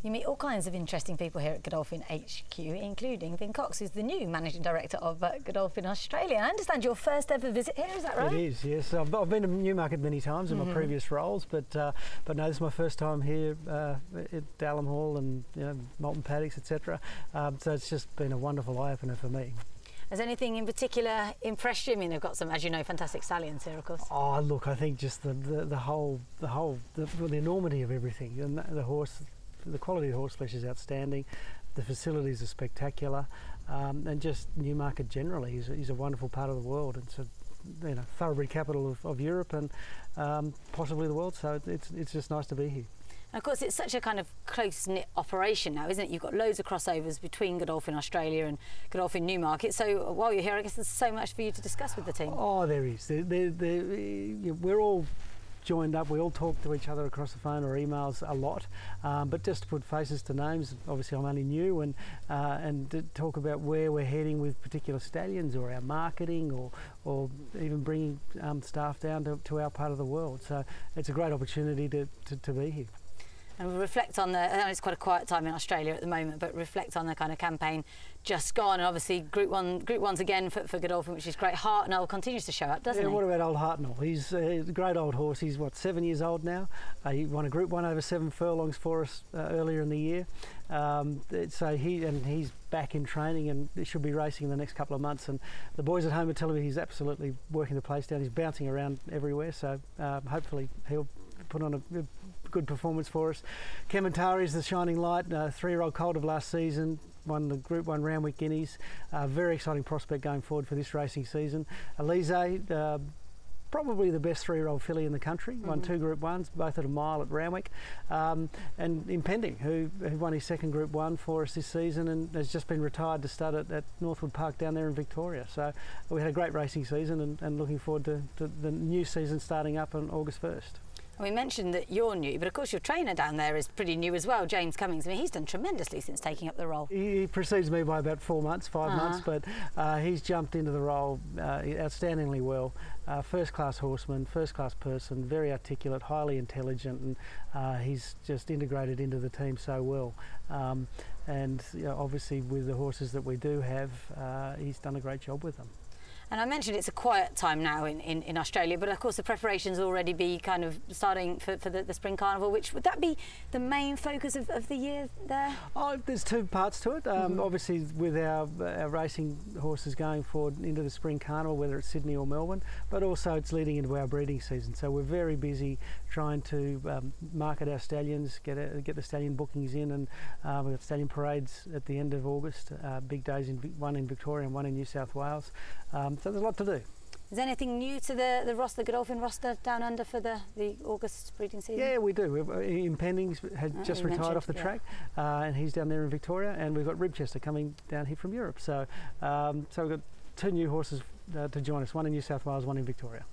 You meet all kinds of interesting people here at Godolphin HQ, including Vin Cox, who's the new Managing Director of Godolphin Australia. And I understand your first ever visit here, is that right? It is, yes. I've been to Newmarket many times in my previous roles, but no, this is my first time here at Dalham Hall and Malton Paddocks, etc. So it's just been a wonderful eye-opener for me. Has anything in particular impressed you? I mean, they've got some, as you know, fantastic stallions here, of course. Oh, look, I think just the enormity of everything, and the quality of the horseflesh is outstanding. The facilities are spectacular, and just Newmarket generally is a wonderful part of the world. It's a thoroughbred capital of Europe and possibly the world. So it's just nice to be here. And of course, it's such a kind of close-knit operation now, isn't it? You've got loads of crossovers between Godolphin Australia and Godolphin Newmarket. So while you're here, I guess there's so much for you to discuss with the team. Oh, there is. We're all joined up. We all talk to each other across the phone or emails a lot, but just to put faces to names. Obviously, I'm only new, and to talk about where we're heading with particular stallions, or our marketing, or even bringing staff down to our part of the world. So it's a great opportunity to be here. And we'll reflect on I know it's quite a quiet time in Australia at the moment, but reflect on the kind of campaign just gone. And obviously Group 1's again for Godolphin, which is great. HARTNELL continues to show up, doesn't he? What about old HARTNELL? He's a great old horse. He's, what, 7 years old now? He won a Group 1 over 7 furlongs for us earlier in the year. So he's back in training and should be racing in the next couple of months. And the boys at home are telling me he's absolutely working the place down. He's bouncing around everywhere. So hopefully he'll put on a good performance for us. KEMENTARI is the shining light, 3-year-old colt of last season, won the Group 1 Randwick Guineas. Very exciting prospect going forward for this racing season. ALIZEE, probably the best 3-year-old filly in the country, won 2 Group 1s, both at a mile at Randwick. And IMPENDING, who won his second Group 1 for us this season and has just been retired to stud at Northwood Park down there in Victoria. So we had a great racing season and looking forward to the new season starting up on August 1st. We mentioned that you're new, but of course your trainer down there is pretty new as well, James Cummings. I mean, he's done tremendously since taking up the role. He precedes me by about 4 months, 5 months, but he's jumped into the role outstandingly well. First-class horseman, first-class person, very articulate, highly intelligent, and he's just integrated into the team so well. And obviously with the horses that we do have, he's done a great job with them. And I mentioned it's a quiet time now in Australia, but of course the preparations already be kind of starting for the Spring Carnival, which would that be the main focus of the year there? Oh, there's 2 parts to it. Obviously with our racing horses going forward into the Spring Carnival, whether it's Sydney or Melbourne, but also it's leading into our breeding season. So we're very busy trying to market our stallions, get the stallion bookings in, and we've got stallion parades at the end of August, big days, one in Victoria and one in New South Wales. So there's a lot to do. Is there anything new to the roster, the Godolphin roster down under for the August breeding season? Yeah, we do. IMPENDING had just retired off the track, and he's down there in Victoria, and we've got Ribchester coming down here from Europe. So, so we've got 2 new horses to join us, one in New South Wales, one in Victoria.